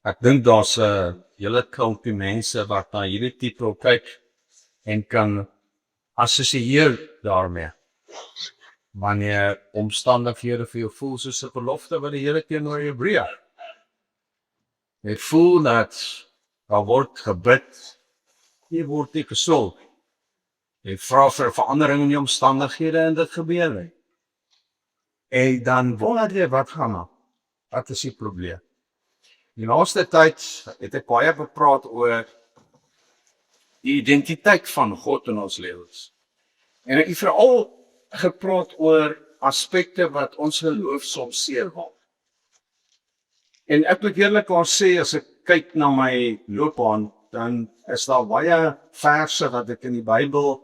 Ek dink daar's 'n hele klompie mense wat na hierdie titel kyk en kan assosieer daarmee. Wanneer omstandighede vir jou voel soos 'n belofte wat die Here teenoor jou breek. Jy voel dat daar word gebid, jy word nie gesond. Jy vra vir 'n verandering in jou omstandighede en dit gebeur nie. En dan wonder jy wat gaan aan? Wat is die probleem? Die laaste tyd het ek baie gepraat oor die identiteit van God in ons lewens. En ek het veral gepraat oor aspekte wat ons geloof soms seermaak. En ek moet eerlikwaar sê, as ek kyk na my loopbaan, dan is daar baie verse wat ek in die Bybel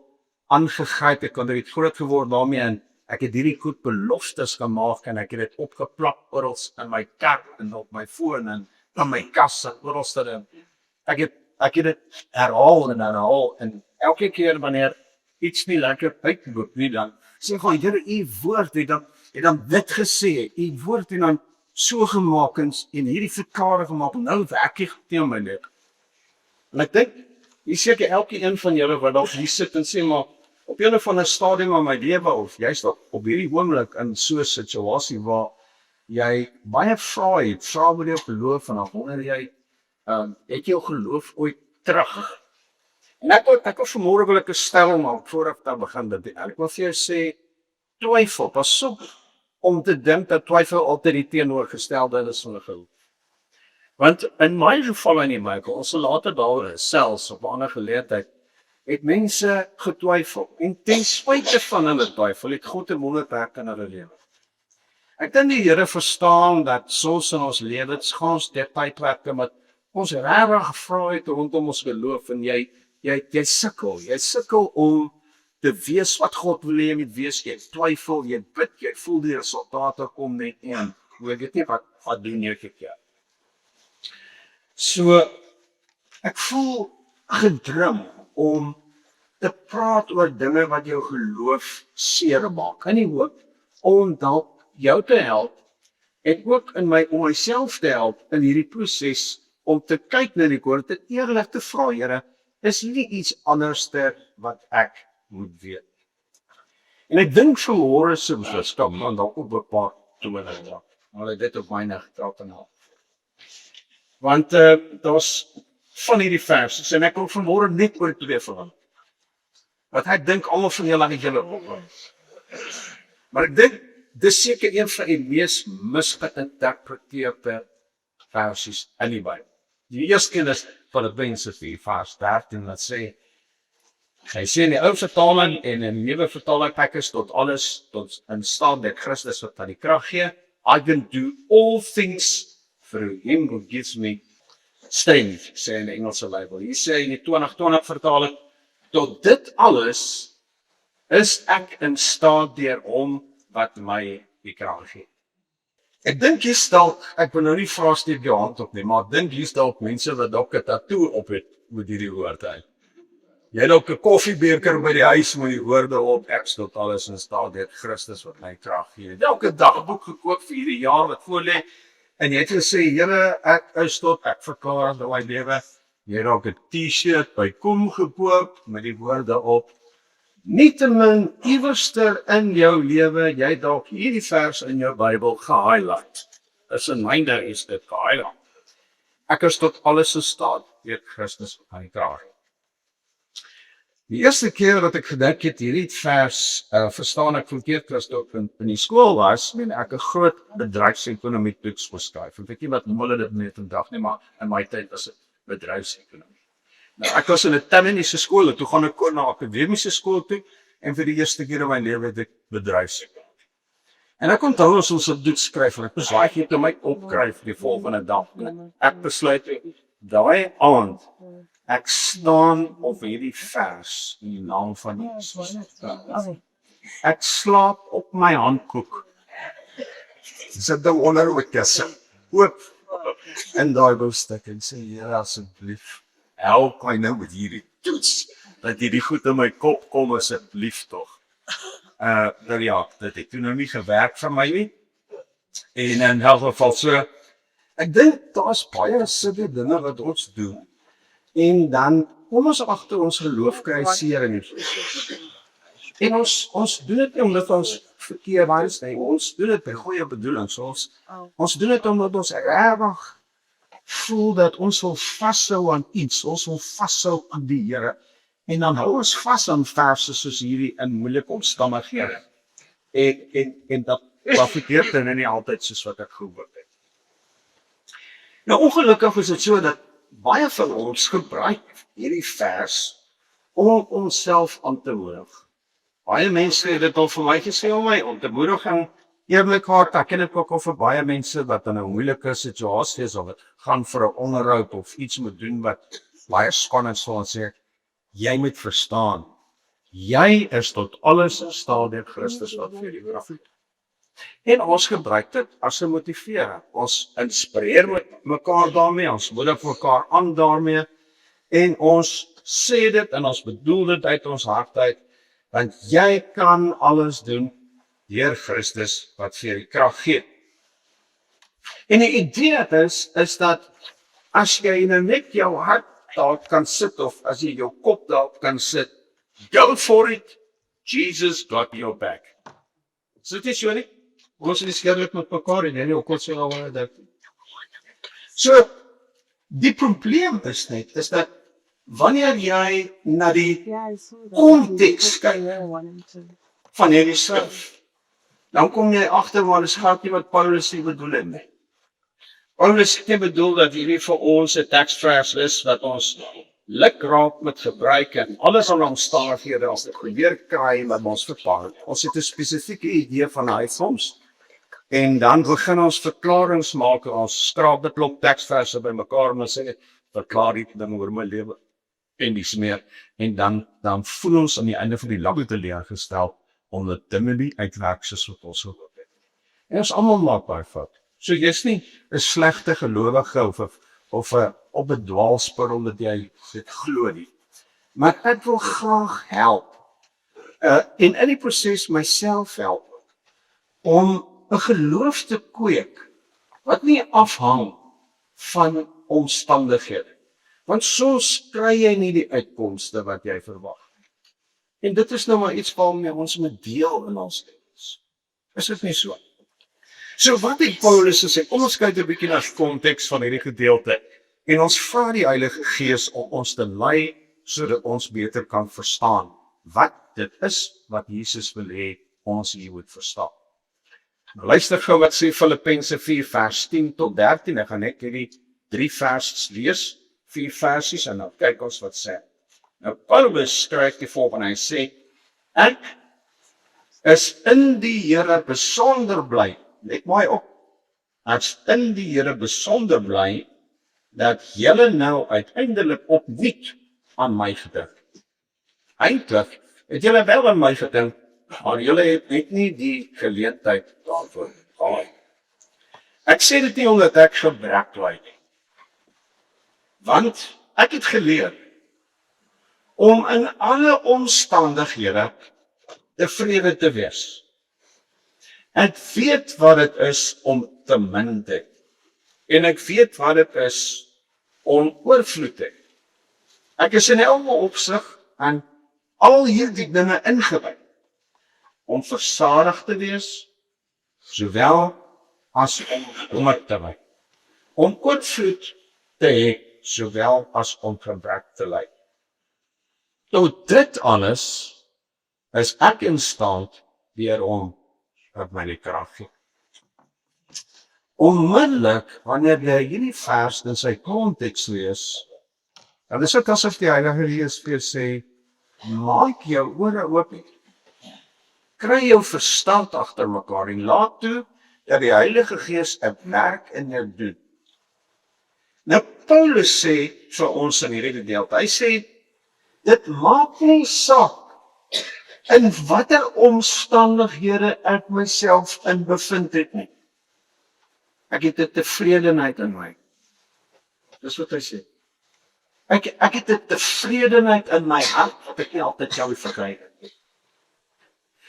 aangegryp het, want ek het groot geword daarmee en ek het hierdie goed beloftes gemaak en ek het dit opgeplak oral in my kerk en op my foon en in my kas en oral staan. Ek het dit herhaal en elke keer wanneer iets nie lekker uitloop nie, dan sê ek, Here, u woord het dan dit gesê, u woord het dan so gemaak en hierdie verklaring gemaak, nou werk ek teen my lewe. En ek dink, hier seker elke een van julle wat dalk hier sit en sê, maar op een of ander stadium in my lewe, of jy's op hierdie oomblik in so 'n situasie waar jy baie vra oor jou geloof en dan wonder jy, het jou geloof ooit terug? En ek wil vanmôre wil ek 'n stel maak voor ek dan begin dit. Ek wil vir jou sê, twyfel, pas op om te dink dat twyfel altyd die teenoorgestelde is van geloof. Want in my geval en in my, ons sal later daar selfs op 'n ander geleentheid, het mense getwyfel. En ten spyte van hulle twyfel, het God 'n wonderwerk in hulle lewe. Ek dink die Here verstaan dat soms in ons lewens gaan ons deur tydperke met ons regtig vra het rondom ons geloof en jy sukkel om te wees wat God wil hê jy moet wees. Jy twyfel, jy bid, jy voel die resultate kom net en jy weet nie wat doen jy keer. So ek voel gedring om te praat oor dinge wat jou geloof seermaak. In die hoop om dalk jou te help en ook om myself te help in hierdie proses om te kyk na die woord en eerlik te vra, Here, is nie iets anderste wat ek moet weet. En ek dink vanmôre soms kom dan dalk op 'n paar tone raak. Maar dit op myne getrap en al. Want daar's van hierdie verse en ek wil vanmôre net oor twee verander. Wat ek dink almal van julle aan julle op. Maar ek dink dis seker een van die mees misgeïnterpreteerde versies in die Bybel. Die eerste een is Filippense 4 vers 13 wat sê, hy sê in die ou vertaling en in die nuwe vertaling pakkes tot alles tot in staat dat Christus wat aan die krag gee. I can do all things through him who gives me strength, sê in die Engelse Bybel. Hier sê in die 2020 vertaling, tot dit alles is ek in staat deur hom wat my die krag gee. Ek dink hier dalk, ek wil nou nie vra steek jou hand op nie, maar ek dink hier dalk mense wat dalk 'n tattoo op het met hierdie woord uit. Jy het dalk 'n koffiebeker by die huis met die woorde op, ek tot alles in staat deur Christus wat my krag gee. Jy het dalk 'n dagboek gekoop vir hierdie jaar wat voor lê en jy het gesê, Here, ek is tot, ek verklaar dat my lewe. Jy het dalk 'n T-shirt by Kom gekoop met die woorde op. Nietemin iewerster in jou lewe, jy dalk hierdie vers in jou Bybel gehighlight. Is in myne is dit gehighlight. Ek is tot alles in staat deur Christus wat my krag gee. Die eerste keer dat ek gedink het hierdie vers verstaan ek verkeerd as ek in die skool was, en ek 'n groot bedryfsekonomie toets moes skryf. Ek weet nie wat hulle dit net vandag nie, maar in my tyd was dit bedryfsekonomie. Nou, ek was in 'n tegniese skool en toe gaan ek na 'n akademiese skool toe en vir die eerste keer in my lewe het ek bedryfsekonomie. En ek onthou as ons op toets skryf en ek beswaai gee toe my opskryf die volgende dag. Ek besluit daai aand ek staan op hierdie vers in die naam van Jesus. Ek slaap op my handkoek. Sit dan onder my kussen. Oop in daai boustuk en sê, Here, asseblief, help my nou met hierdie toets. Dat hierdie goed in my kop kom asseblief tog. Nou ja, dit het toe nou nie gewerk vir my nie. En in elk geval so Ek dink daar's baie sulke dinge wat ons doen en dan kom ons agter ons geloof kry seer in die en ons doen dit nie omdat ons verkeerd is nie. Ons doen dit met goeie bedoelings. Ons doen dit omdat ons regtig voel dat ons wil vashou aan iets. Ons wil vashou aan die Here. En dan hou ons vas aan verse soos hierdie in moeilike omstandighede. En dat verkeerd en nie altyd soos wat ek gehoor het. Nou ongelukkig is dit so dat baie van ons gebruik hierdie vers om onsself aan te moedig. Baie mense het dit al vir my gesê om te moedig en eerlikwaar, ek ken dit ook al vir baie mense wat in 'n moeilike situasie is of wat gaan vir 'n onderhoud of iets moet doen wat baie spannend is vir ons sê, jy moet verstaan, jy is tot alles in staat deur Christus wat vir jou krag gee. En ons gebruik dit as 'n motivering. Ons inspireer mekaar daarmee, ons moedig mekaar aan daarmee en ons sê dit en ons bedoel dit uit ons hart uit, want jy kan alles doen deur Christus wat vir jou krag gee. En die idee is dat as jy nou net jou hart daar kan sit of as jy jou kop daar kan sit, go for it, Jesus got your back. So dit is so nie, ons is skerp met mekaar en nie, ook ons sê al dat. So, die probleem is net, is dat wanneer jy na die konteks kyk van hierdie skrif, dan kom jy agter waar is glad nie wat Paulus nie bedoel het nie. Paulus het nie bedoel dat hierdie vir ons 'n teksvers is wat ons lukraak met gebruik en alles aan omstandighede as dit gebeur kry wat ons verpaal. Ons het 'n spesifieke idee van hy soms. En dan begin ons verklaringe maak, ons skraap 'n klomp teksverse bymekaar en ons sê verklaar die ding oor my lewe en dis meer. En dan voel ons aan die einde van die dag teleurgestel omdat dinge nie uitwerk soos wat ons gehoop het. En ons almal maak baie foute. So jy's nie 'n slegte gelowige of 'n op 'n dwaalspoor omdat jy dit glo nie. Maar ek wil graag help. En in die proses myself help om 'n geloof te kweek wat nie afhang van omstandighede. Want soms kry jy nie die uitkomste wat jy verwag. En dit is nou maar iets waarmee ons moet deel in ons lewens. Is dit nie so? So wat het Paulus gesê? Kom ons kyk 'n bietjie na die konteks van hierdie gedeelte. En ons vra die Heilige Gees om ons te lei sodat ons beter kan verstaan wat dit is wat Jesus wil hê ons hier moet verstaan. Nou luister gou wat sê Filippense 4 vers 10 tot 13. Ek gaan net hierdie 3 verse lees, 4 versies en dan kyk ons wat sê. Nou Paulus skryf die volgende, hy sê, ek is in die Here besonder bly. Let mooi op. Ek is in die Here besonder bly dat julle nou uiteindelik opnuut aan my gedink. Eintlik het julle wel aan my gedink, maar julle het net nie die geleentheid daarvoor gehad. Ek sê dit nie omdat ek gebrek ly nie. Want ek het geleer om in alle omstandighede tevrede te wees. Ek weet wat dit is om te min te hê. En ek weet wat dit is om oorvloed te hê. Ek is in elke opsig aan al hierdie dinge ingewy. Om versadig te wees, sowel as om honger te ly. Om oorvloed te hê, sowel as om gebrek te ly. Nou dit alles is ek in staat deur om wat my die krag gee. Onmiddellik, wanneer jy hierdie vers in sy konteks lees, dan is dit asof die Heilige Gees vir jou sê, maak jou ore oop, kry jou verstand agter mekaar en laat toe dat die Heilige Gees 'n werk in jou doen. Nou Paulus sê vir ons in hierdie gedeelte, hy sê, dit maak nie saak in watter omstandighede ek myself in bevind het nie. Ek het 'n tevredenheid in my. Dis wat hy sê. Ek het 'n tevredenheid in my hart wat ek nie altyd sou verkry het.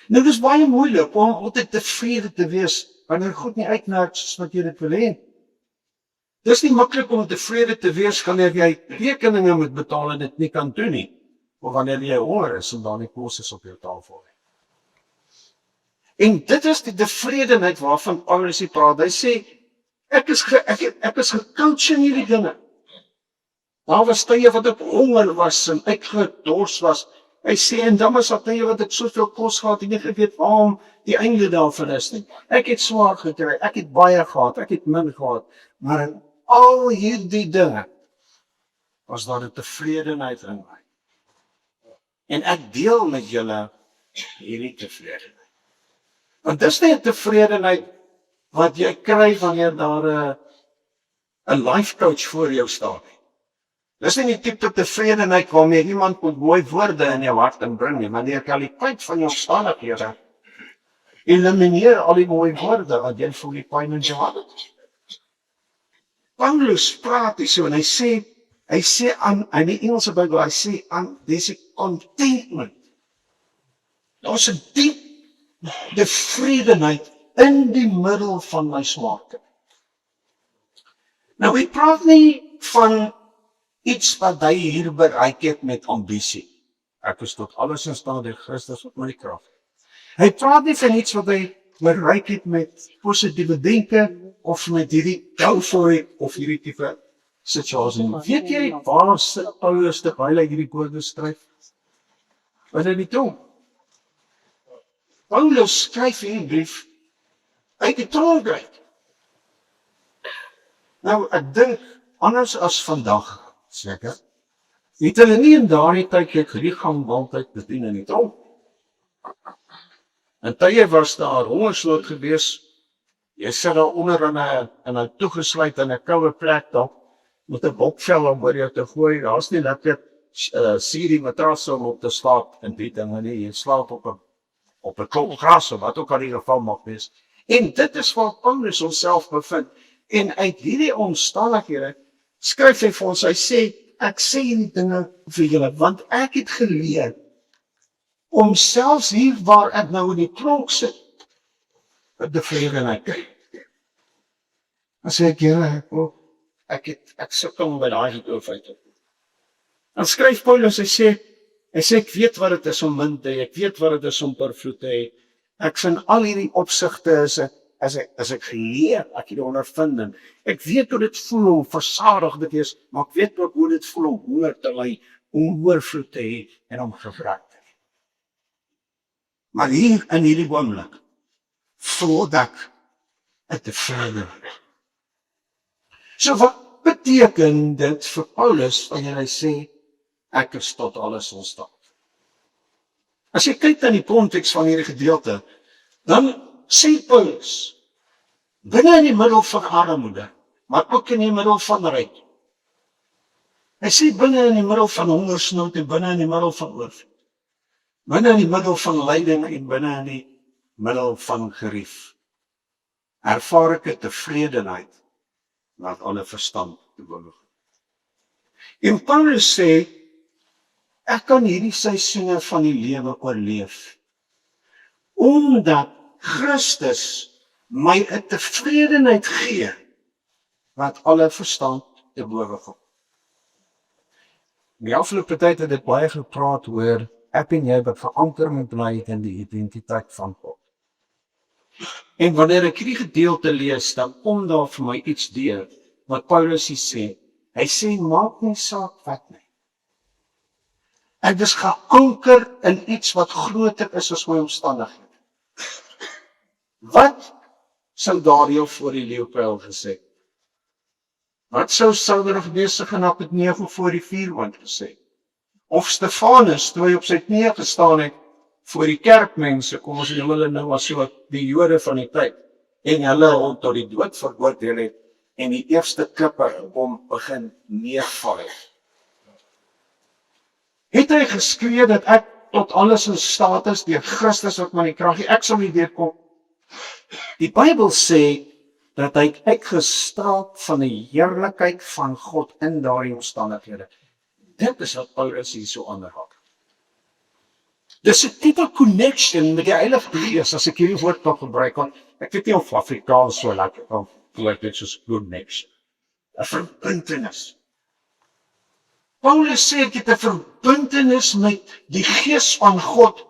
Nou dis baie moeilik om altyd tevrede te wees wanneer goed nie uitwerk soos wat jy dit wil hê. Dis nie maklik om tevrede te wees wanneer jy rekeninge moet betaal en dit nie kan doen nie, of wanneer jy honger is en daar nie kos is op jou tafel nie. En dit is die tevredenheid waarvan Paulus hier praat. Hy sê, ek is gecoach in hierdie dinge. Daar was tye wat ek honger was en ek gedors was. Hy sê, en dan was daar tye wat ek soveel kos gehad en nie geweet waarom die einde daarvan is nie. Ek het swaar gekry, ek het baie gehad, ek het min gehad, maar in al hierdie dinge was daar 'n tevredenheid in my. En ek deel met julle hierdie tevredenheid. Want dis nie 'n tevredenheid wat jy kry wanneer daar 'n life coach voor jou staan nie. Dis nie die tipe tevredenheid waarmee iemand met mooi woorde in jou hart inbring nie, maar die realiteit van jou omstandighede elimineer al die mooi woorde wat jy voel die pyn in jou hart. Paulus praat hier so en hy sê aan in die Engelse Bybel, hy sê aan there's a contentment. Daar's 'n diep tevredenheid in die middel van my smarte. Nou ek praat nie van iets wat hy hier bereik het met ambisie. Ek is tot alles in staat deur Christus wat my krag gee. Hy praat nie van iets wat hy bereik het met positiewe denke of met hierdie euforie of hierdie tipe situasie. Weet jy waar sit Paulus terwyl hy hierdie woorde skryf? Binne die tronk. Paulus skryf hierdie brief uit die tronk uit. Nou ek dink anders as vandag, seker, het hulle nie in daardie tyd gelichaam maaltyd bedien in die tronk. En tye was daar hongersnood gewees. Jy sit daar onder in 'n toegesluit in 'n koue plek daar met 'n bokvel om oor jou te gooi. Daar's nie lekker serie matrasse om op te slaap en die dinge nie. Jy slaap op 'n klomp gras of wat ook al die geval mag wees. En dit is waar Paulus homself bevind. En uit hierdie omstandighede skryf hy vir ons, hy sê, ek sê hierdie dinge vir julle, want ek het geleer om selfs hier waar ek nou in die tronk sit, op die vredeenheid kry. Dan sê ek, Here, ek sukkel om by daai geloof uit te kom. Dan skryf Paulus, hy sê, ek weet wat dit is om min te hê, ek weet wat dit is om oorvloed te hê. Ek vind al hierdie opsigte as ek geleer, ek het ondervinding. Ek weet hoe dit voel om versadig te wees, maar ek weet ook hoe dit voel om honger te ly, om oorvloed te hê en om gebrek te hê. Maar hier in hierdie oomblik voel ek 'n tevredenheid. So wat beteken dit vir Paulus wanneer hy sê ek is tot alles in staat? As jy kyk na die konteks van hierdie gedeelte, dan sê Paulus, binne in die middel van armoede, maar ook in die middel van ryk. Hy sê binne in die middel van hongersnood en binne in die middel van oorvloed. Binne in die middel van lyding en binne in die middel van gerief. Ervaar ek 'n tevredenheid wat alle verstand te bowe gaan. En Paulus sê, ek kan hierdie seisoene van die lewe oorleef, omdat Christus my 'n tevredenheid gee, wat alle verstand te bowe gaan. In die afgelope tyd het ek baie gepraat oor, ek en jy wat veranker moet bly in die identiteit van God. En wanneer ek hierdie gedeelte lees, dan kom daar vir my iets deur, wat Paulus hier sê. Hy sê, maak nie saak wat nie. Ek is geanker in iets wat groter is as my omstandighede. Wat sou Daniël voor die leeupuil gesê? Wat sou Saulus of besig en op het 9 voor die vuurwand gesê? Of Stefanus, toe hy op sy knieë gestaan het, voor die kerkmense, kom ons noem hulle nou as so die Jode van die tyd, en hulle hom tot die dood veroordeel het, en die eerste klippe om begin neerval het. Het hy geskree dat ek tot alles in staat is, deur Christus wat my krag gee, ek sal nie deurkom. Die Bybel sê, dat hy uitgestraal van die heerlikheid van God in daardie omstandighede. Dit is wat Paulus hier so aanraak. Dis 'n tipe connection met die Heilige Gees, as ek hierdie woord kan gebruik, want ek weet nie of Afrikaans so lekker kan woord dit soos connection. 'n verbintenis. Paulus sê ek het 'n verbintenis met die Gees van God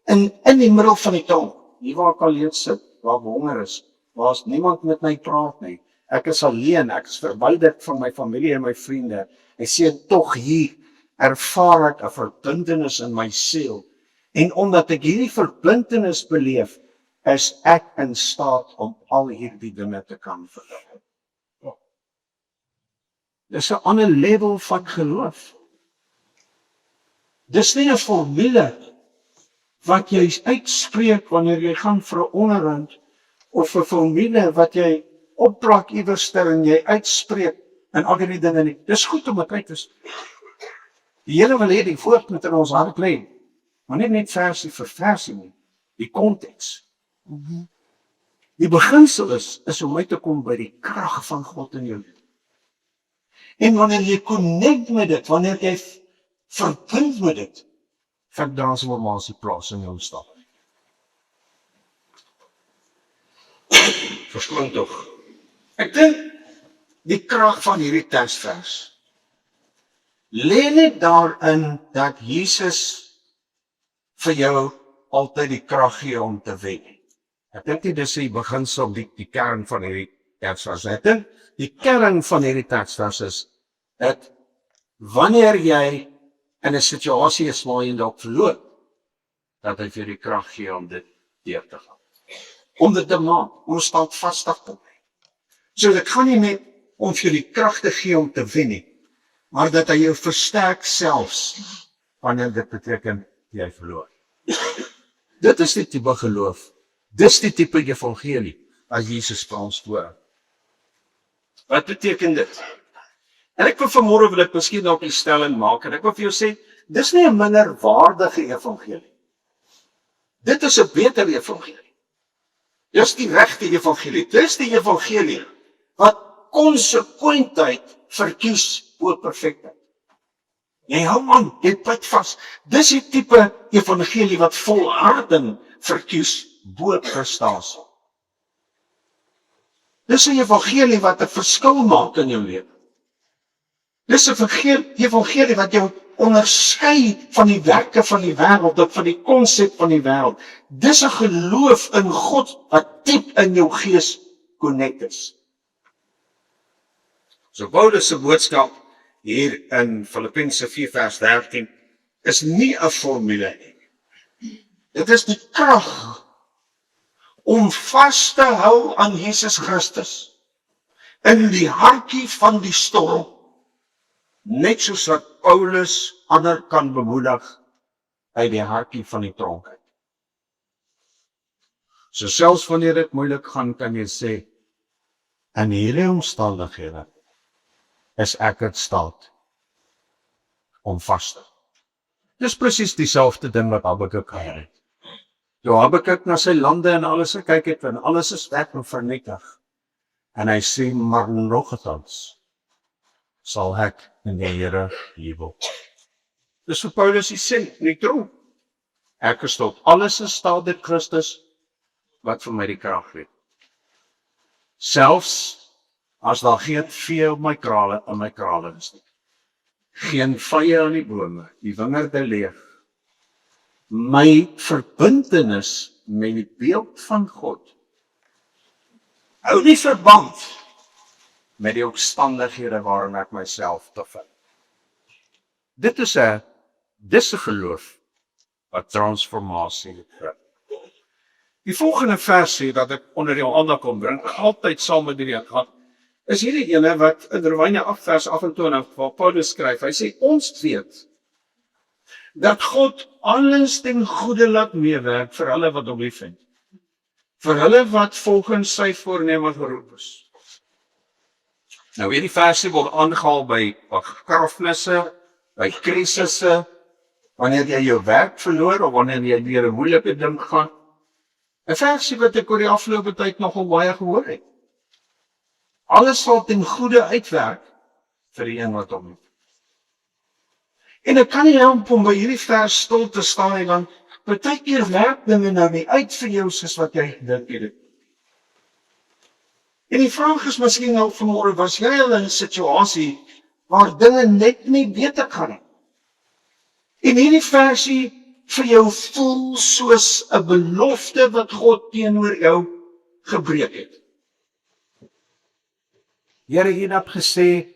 in die middel van die tronk. Hier waar ek alleen sit, waar ek honger is, waar is niemand met my praat nie. Ek is alleen, ek is verwyderd van my familie en my vriende. Hy sê tog hier ervaar ek 'n verbintenis in my siel. En omdat ek hierdie verbintenis beleef, is ek in staat om al hierdie dinge te kan verlig. Dis 'n ander level van geloof. Dis nie 'n formule wat jy uitspreek wanneer jy gaan vir 'n onderhoud, of 'n formule wat jy opplak iewers en jy uitspreek en al die dinge nie. Dis goed om dit uit te spreek. Die Here wil hê die woord moet in ons hart lê, maar nie net versie vir versie nie, die konteks. Die beginsel is om uit te kom by die krag van God in jou lewe. En wanneer jy connect met dit, wanneer jy verbind met dit, vind transformasie plaas in jou stap. Verskoon tog. Ek dink die krag van hierdie teksvers lê net daarin dat Jesus vir jou altyd die krag gee om te wen. Ek dink dit is die beginsel, die kern van hierdie teksvers. Ek dink die kern van hierdie teksvers is dat wanneer jy in 'n situasie is waar jy dalk verloor, dat hy vir die krag gee om dit deur te gaan. Om dit te maak, om standvastig te bly. So dit gaan nie net om vir die krag te gee om te wen nie, maar dat hy jou versterk selfs wanneer dit beteken jy verloor. Dit is die tipe geloof. Dis die tipe evangelie as Jesus vir ons voor. Wat beteken dit? En ek wil vanmôre wil ek miskien dalk 'n stelling maak en ek wil vir jou sê, dis nie 'n minderwaardige evangelie. Dit is 'n beter evangelie. Dis die regte evangelie. Dis die evangelie wat konsekwentheid verkies oor perfektheid. Jy hou aan, jy byt vas. Dis die tipe evangelie wat volharding verkies bo prestasie. Dis 'n evangelie wat 'n verskil maak in jou lewe. Dis 'n evangelie wat jou onderskei van die werke van die wêreld, of van die konsep van die wêreld. Dis 'n geloof in God wat diep in jou gees connect is. So Paulus se boodskap hier in Filippense 4 vers 13 is nie 'n formule nie. Dit is die krag om vas te hou aan Jesus Christus in die hartjie van die storm, net soos wat Paulus ander kan bemoedig uit die hartjie van die tronk uit. So selfs wanneer dit moeilik gaan, kan jy sê, in hierdie omstandighede is ek in staat om vas te hou. Dis presies dieselfde ding wat Habakuk gehad het. Toe Habakuk na sy lande en alles gekyk het, en alles is weg en vernietig. En hy sê, maar nogtans sal ek in die Here jubel. Dis vir Paulus die sin, nie tronk. Ek is tot alles in staat deur Christus, wat vir my die krag gee. Selfs as daar geen vee op my krale is nie. Geen vye aan die bome, die wingerde leeg. My verbintenis met die beeld van God hou nie verband met die omstandighede waarin ek myself bevind. Dit is 'n geloof wat transformasie bring. Die volgende versie wat ek onder jou aandag kom bring, altyd saam met hierdie gaan, is hierdie ene wat in Romeine 8 vers 28 waar Paulus skryf. Hy sê, ons weet dat God alles ten goeie laat meewerk vir hulle wat hom liefhet, vir hulle wat volgens sy voorneme geroep is. Nou hierdie versie word aangehaal by begrafnisse, by krisisse, wanneer jy jou werk verloor of wanneer jy deur 'n moeilike ding gaan. 'n Versie wat ek oor die afgelope tyd nogal baie gehoor het. Alles sal ten goeie uitwerk vir die een wat hom liefhet. En ek kan nie help om by hierdie vers stil te staan en dan partykeer werk dinge nou nie uit vir jou soos wat jy gedink het. En die vraag is miskien nou vanmôre, was jy al in 'n situasie waar dinge net nie beter gaan nie? En hierdie versie vir jou voel soos 'n belofte wat God teenoor jou gebreek het. Here het gesê,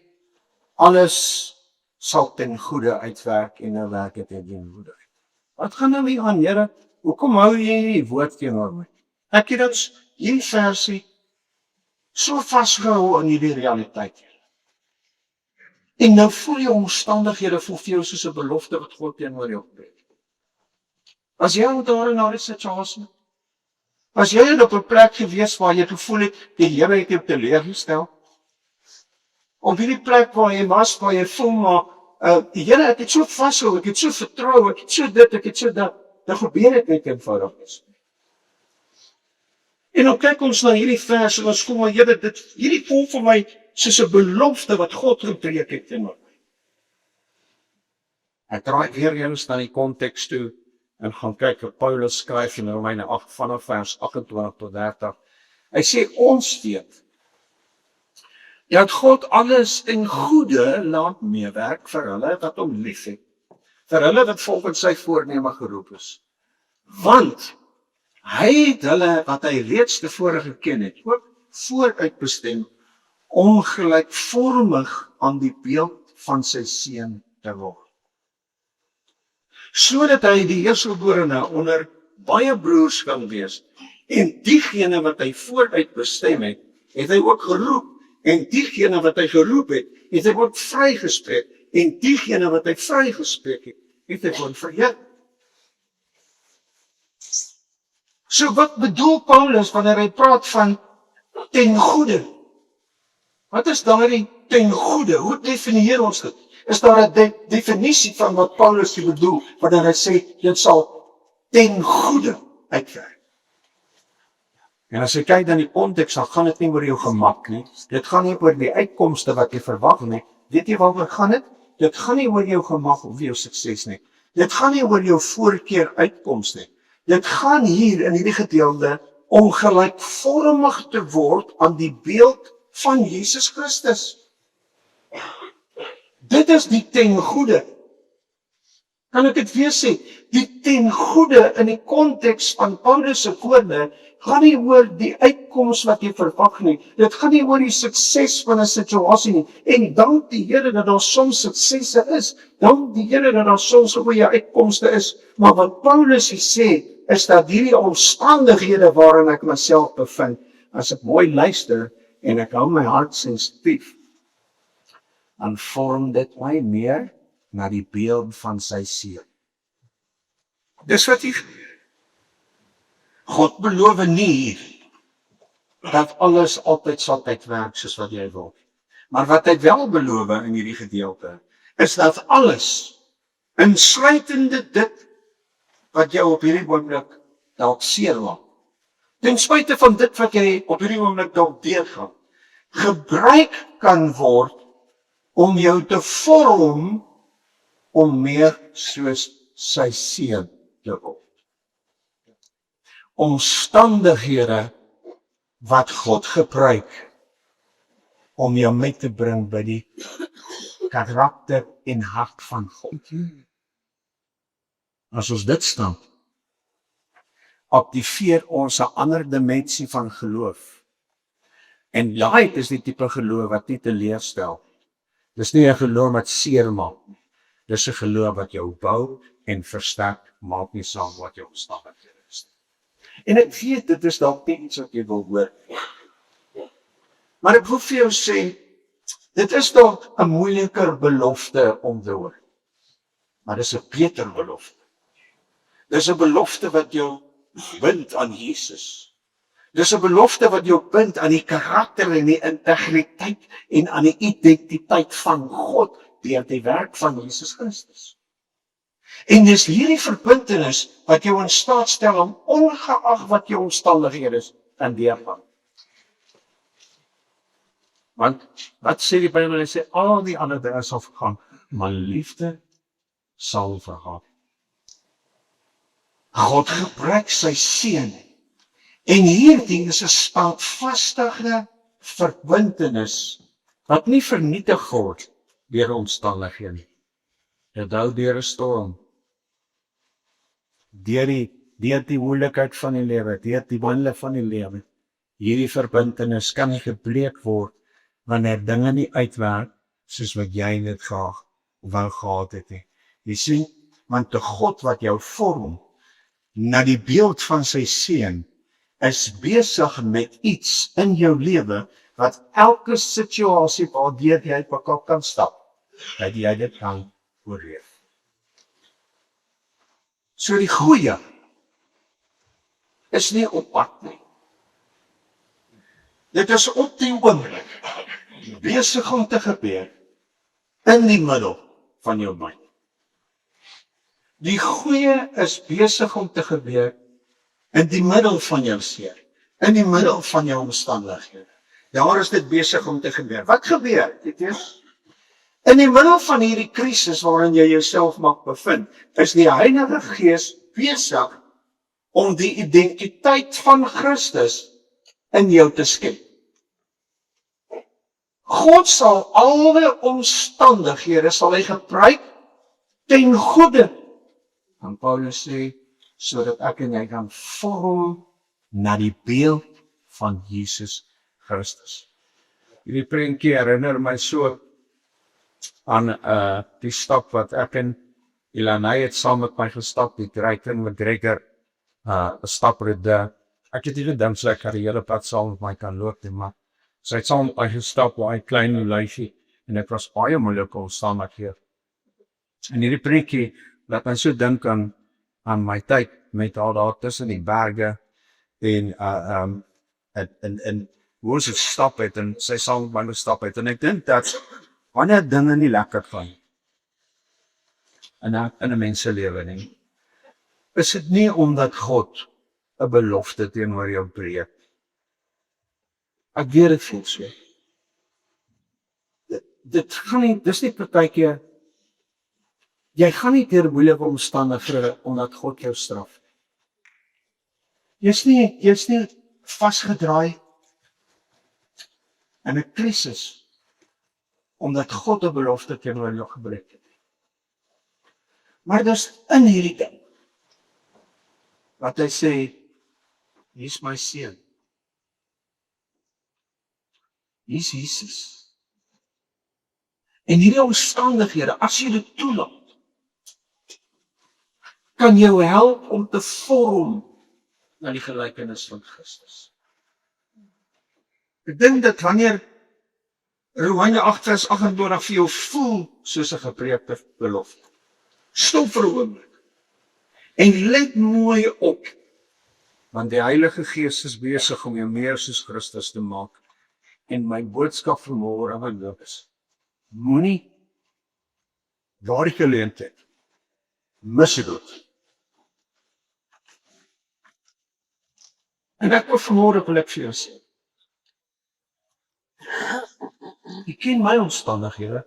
alles sal ten goeie uitwerk en nou werk dit ten goeie uit. Wat gaan nou hier aan, Here? Hoekom hou jy die woord teenoor my? Ek het ons hierdie versie so vasgehou aan hierdie realiteit. En nou voel jou omstandighede voel vir jou soos 'n belofte wat God teenoor jou gebreek. As jy daar in daardie situasie, as jy op 'n plek gewees waar jy gevoel het die Here het jou teleurgestel, op hierdie plek waar jy was, waar jy voel maar die Here, ek het so vashou, ek het so vertrou, ek het so dit, ek het so dat, dan gebeur dit net eenvoudig is. En dan kyk ons na hierdie vers en ons kom maar, Here, hierdie voel vir my soos 'n belofte wat God gebreek het teenoor my. Ek draai weer eens na die konteks toe en gaan kyk wat Paulus skryf in Romeine 8 vanaf vers 28 tot 30. Hy sê ons weet dat God alles in goeie laat meewerk vir hulle wat hom liefhet, vir hulle wat volgens sy voorneme geroep is. Want hy het hulle wat hy reeds tevore geken het, ook vooruit bestem om gelykvormig aan die beeld van sy seun te word. Sodat hy die eerstgeborene onder baie broers kan wees. En diegene wat hy vooruit bestem het, het hy ook geroep. En diegene wat hy geroep het, het hy ook vrygespreek. En diegene wat hy vrygespreek het, het hy ook verheer. So wat bedoel Paulus wanneer hy praat van ten goeie? Wat is daardie ten goeie? Hoe definieer ons dit? Is daar 'n definisie van wat Paulus hier bedoel wanneer hy sê dit sal ten goeie uitwerk? En as jy kyk na die konteks, dan gaan dit nie oor jou gemak nie. Dit gaan nie oor die uitkomste wat jy verwag nie. Weet jy waaroor gaan dit? Dit gaan nie oor jou gemak of jou sukses nie. Dit gaan nie oor jou voorkeur uitkoms nie. Dit gaan hier in hierdie gedeelte om gelykvormig te word aan die beeld van Jesus Christus. Dit is die ten goeie. Kan ek dit weer sê? Die ten goeie in die konteks van Paulus se woorde gaan nie oor die uitkoms wat jy verwag nie. Dit gaan nie oor die sukses van 'n situasie nie. En dank die Here dat daar soms suksesse is. Dank die Here dat daar soms goeie uitkomste is. Maar wat Paulus hier sê, is dat hierdie omstandighede waarin ek myself bevind, as ek mooi luister en ek hou my hart sensitief, dan vorm dit my meer na die beeld van sy seun. Dis wat hier God beloof nie hier dat alles altyd sal uitwerk soos wat jy wil. Maar wat hy wel beloof in hierdie gedeelte, is dat alles, insluitende dit wat jou op hierdie oomblik dalk seermaak, ten spyte van dit wat jy op hierdie oomblik dalk deurgaan, gebruik kan word om jou te vorm om meer soos sy seun te word. Omstandighede wat God gebruik om jou mee te bring by die karakter en hart van God. As ons dit staan, aktiveer ons 'n ander dimensie van geloof. En daai is die tipe geloof wat nie teleurstel. Dis nie 'n geloof wat seer maak. Dis 'n geloof wat jou bou en versterk, maak nie saak wat jou omstandighede is. En ek weet, dit is dalk nie iets wat jy wil hoor. Maar ek wil vir jou sê, dit is dalk 'n moeiliker belofte om te hoor. Maar dis 'n beter belofte. Dis 'n belofte wat jou bind aan Jesus. Dis 'n belofte wat jou bind aan die karakter en die integriteit en aan die identiteit van God deur die werk van Jesus Christus. En dis hierdie verbintenis wat jou in staat stel om ongeag wat jou omstandighede is, kan deurgaan. Want wat sê die Bybel? Hy sê al die ander dinge sal vergaan, maar liefde sal vergaan. God gebruik sy seun. En hierdie is 'n standvastige verbintenis wat nie vernietig word deur omstandighede nie. Dit hou deur 'n storm. Deur die moeilikheid van die lewe, deur die wandel van die lewe. Hierdie verbintenis kan nie gebreek word wanneer dinge nie uitwerk soos wat jy dit graag wou gehad het nie. Jy sien, want die God wat jou vorm na die beeld van sy seun is besig met iets in jou lewe wat elke situasie waardeur jy op kan stap, dat jy dit kan oorleef. So die goeie is nie op pad nie. Dit is op die oomblik besig om te gebeur in die middel van jou mind. Die goeie is besig om te gebeur in die middel van jou seer, in die middel van jou omstandighede. Daar is dit besig om te gebeur. Wat gebeur? Dit is in die middel van hierdie krisis waarin jy jouself mag bevind, is die Heilige Gees besig om die identiteit van Christus in jou te skep. God sal alle omstandighede sal hy gebruik ten goeie. En Paulus sê, sodat ek en jy kan vorm na die beeld van Jesus Christus. Hierdie prentjie herinner my so aan die stap wat ek en Ilanay het saam met my gestap, die Drayton McGregor staproute. Ek het nie gedink sy kan die hele pad saam met my kan loop nie, maar sy het saam met my gestap waar hy klein lyfie en dit was baie moeilik om saam met hier. En hierdie prentjie laat my so dink aan my tyd met haar daar tussen die berge en hoe ons gestap het en sy saam met my gestap het en ek dink dat wanneer dinge nie lekker gaan in 'n mens se lewe nie, is dit nie omdat God 'n belofte teenoor jou breek. Ek weet dit voel so. Dit gaan nie, dis nie partykeer, jy gaan nie deur moeilike omstandighede omdat God jou straf. Jy's nie vasgedraai in 'n krisis omdat God 'n belofte teenoor jou gebreek het. Maar dis in hierdie ding wat hy sê, hier's my seun. Hier's Jesus. En hierdie omstandighede, as jy dit toelaat, kan jou help om te vorm na die gelykenis van Christus. Ek dink dat wanneer Romeine 8:28 vir jou voel soos 'n gebreekte belofte, stop vir 'n oomblik en let mooi op, want die Heilige Gees is besig om jou meer soos Christus te maak. En my boodskap vanmôre is, moenie daardie geleentheid mis dit. En ek wil vanmôre vir jou sê, jy ken my omstandighede.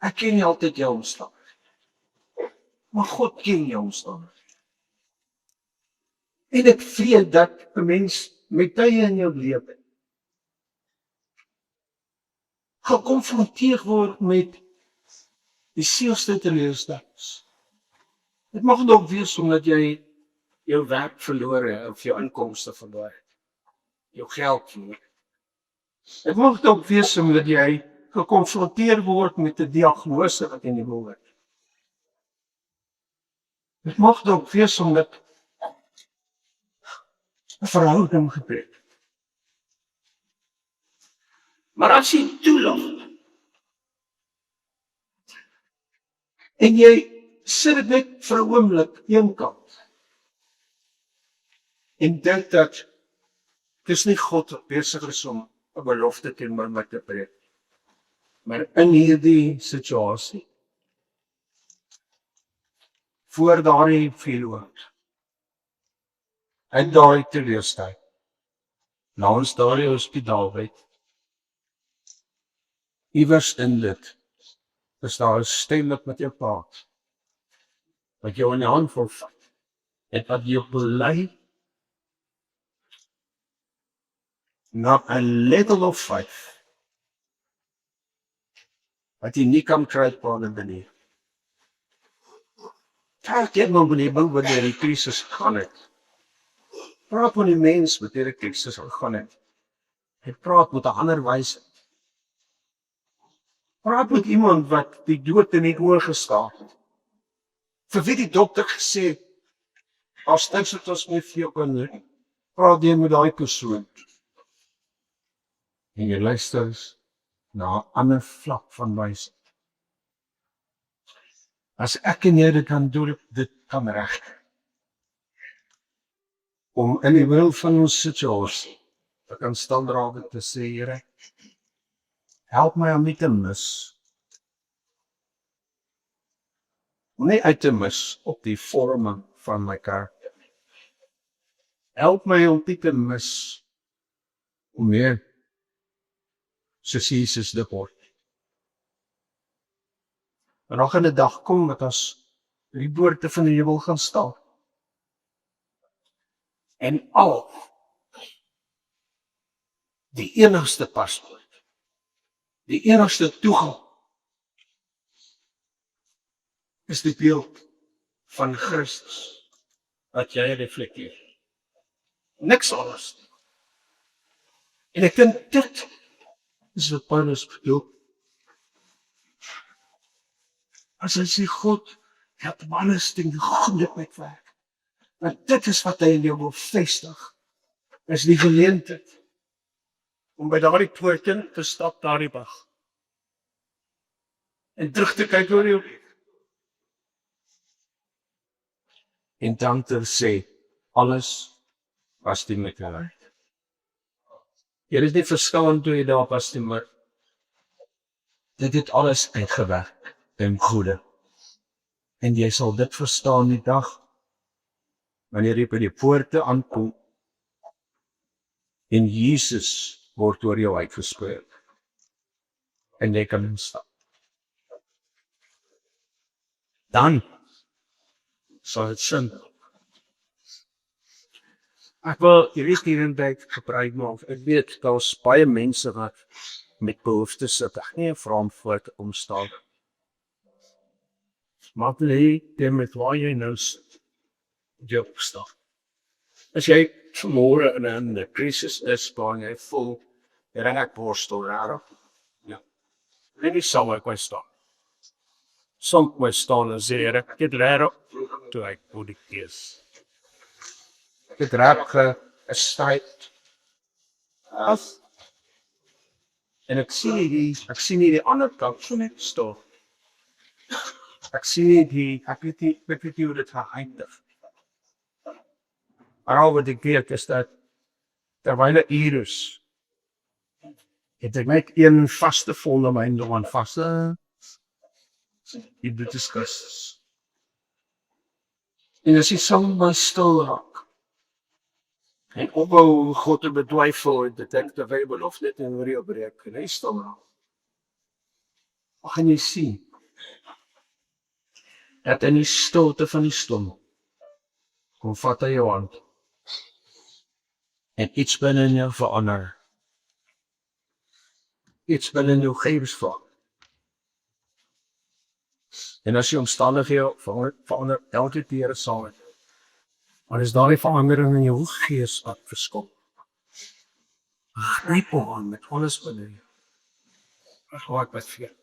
Ek ken nie altyd jou omstandighede, maar God ken jou omstandighede. En ek weet dat 'n mens met tye in jou lewe gekonfronteer word met die seelste teleurstellings. Dit mag dalk wees omdat jy jou werk verloor het of jou inkomste verloor het, jou geld verloor. Dit mag dalk wees omdat jy gekonfronteer word met 'n diagnose wat jy nie wil hê. Dit mag dalk wees omdat 'n verhouding gebreek. Maar as jy toelaat en jy sit dit net vir 'n oomblik eenkant en dink dat dis nie God wat besig is om 'n belofte teenoor my te breek, maar in hierdie situasie voor daardie vuurloop en daardie teleurstelling langs daardie hospitaalbed, iewers in dit is daar 'n stem wat met jou praat, wat jou in die hand vat en wat jou belei not a little of faith, wat jy nie kan kry op 'n manier. Kyk net na belewing wanneer die krisis gaan het. Praat met die mens wat hierdie krisis gegaan het. Hy praat met 'n ander wyse. Praat met iemand wat die dood in die oë gestaar het. Vir wie die dokter gesê het, as niks het ons meer vir jou kan doen, praat jy met daai persoon. En jy luister na 'n ander vlak van wysheid. As ek en jy dit kan doen, dit kan reg. Om in die middel van ons situasie te kan staan draag en te sê, Here, help my om nie te mis. Om nie uit te mis op die vorming van my karakter. Help my om nie te mis om meer soos Jesus dit word. En nog in 'n dag kom dat ons die poorte van die hemel gaan staan. En al die enigste paspoort, die enigste toegang is die beeld van Christus wat jy reflekteer. Niks anders. En ek dink dit is wat Paulus bedoel. As hy sê God, help alles ten goeie met werk. Want dit is wat hy in jou wil vestig. Is die geleentheid om by daardie poorte te stap daardie dag. En terug te kyk oor jou lewe. En dan te sê, alles was die moeite werd. Hier is nie verskil toe jy daar was nie, maar dit het alles uitgewerk ten goeie. En jy sal dit verstaan die dag, wanneer jy by die poorte aankom, en Jesus word oor jou uitgespreek, en jy kan instap. Dan sal het sin. Ek wil hierdie geleentheid gebruik maak. Ek weet, daar is baie mense wat met behoeftes sit. Ek nie 'n vraag voor te omstaan. Maar lê dit met waar jy nou sit. Jy opstaan. As jy vanmôre in 'n krisis is, waar jy voel, ek borstel raar. Ja. Dit is sal ek staan. Soms my staan en sê, ek het raar toe ek moet die keus. Ek het raar gestyd. En ek sien nie die ander kant so net staan. Ek sien nie ek weet nie hoe dit geëindig. Maar al wat ek weet is dat terwyl ek hier is, het ek net een vaste fundament om aan vaste in die discussie. En as jy saam maar stil raak, en ophou God te betwyfel, dit ek te wees of dit in oor jou breek, en hy stil raak. Wat gaan jy sien? Dat in die stilte van die stond, kom vat hy jou hand, en iets binne in jou verander. Iets binne in jou geestesvlak. En as jy omstandighede verander elke keer saam met. Maar is daar nie verandering in jou gees wat verskil? Gryp aan met alles binne jou. Ek bid vir jou.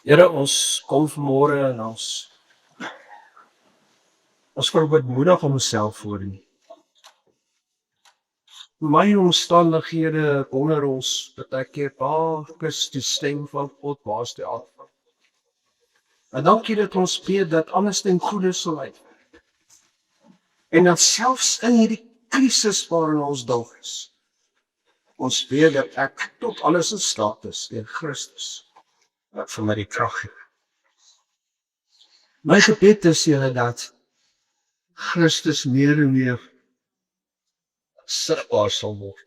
Here, ons kom vanmôre en ons word bemoedig om onsself voor U. My omstandighede onder ons, baie keer is die stem van God, waar is die antwoord? En dankie dat ons weet dat alles ten goeie sal uitwerk. En dat selfs in hierdie krisis waarin ons dalk is, ons weet dat ek tot alles in staat is deur Christus, wat vir my die krag gee. My gebed is, Here, dat Christus meer en meer sigbaar sal word.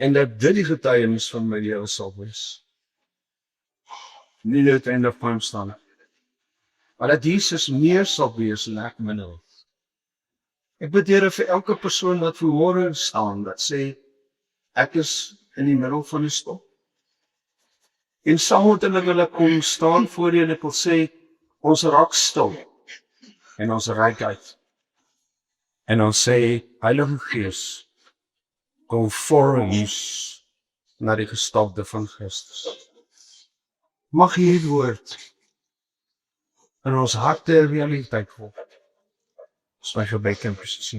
En dat dit die getuienis van my lewe sal wees. Nie net in die omstandighede, maar dat Jesus meer sal wees en ek minder. Ek bid Here vir elke persoon wat vanmôre staan, dat sê, ek is in die middel van die storm. En saam met hulle kom staan voor U en ek wil sê, ons raak stil en ons reik uit. En ons sê, Heilige Gees, kom vorm ons na die gestalte van Christus. Mag hierdie woord in ons harte realiteit word. Dis my gebed en presies.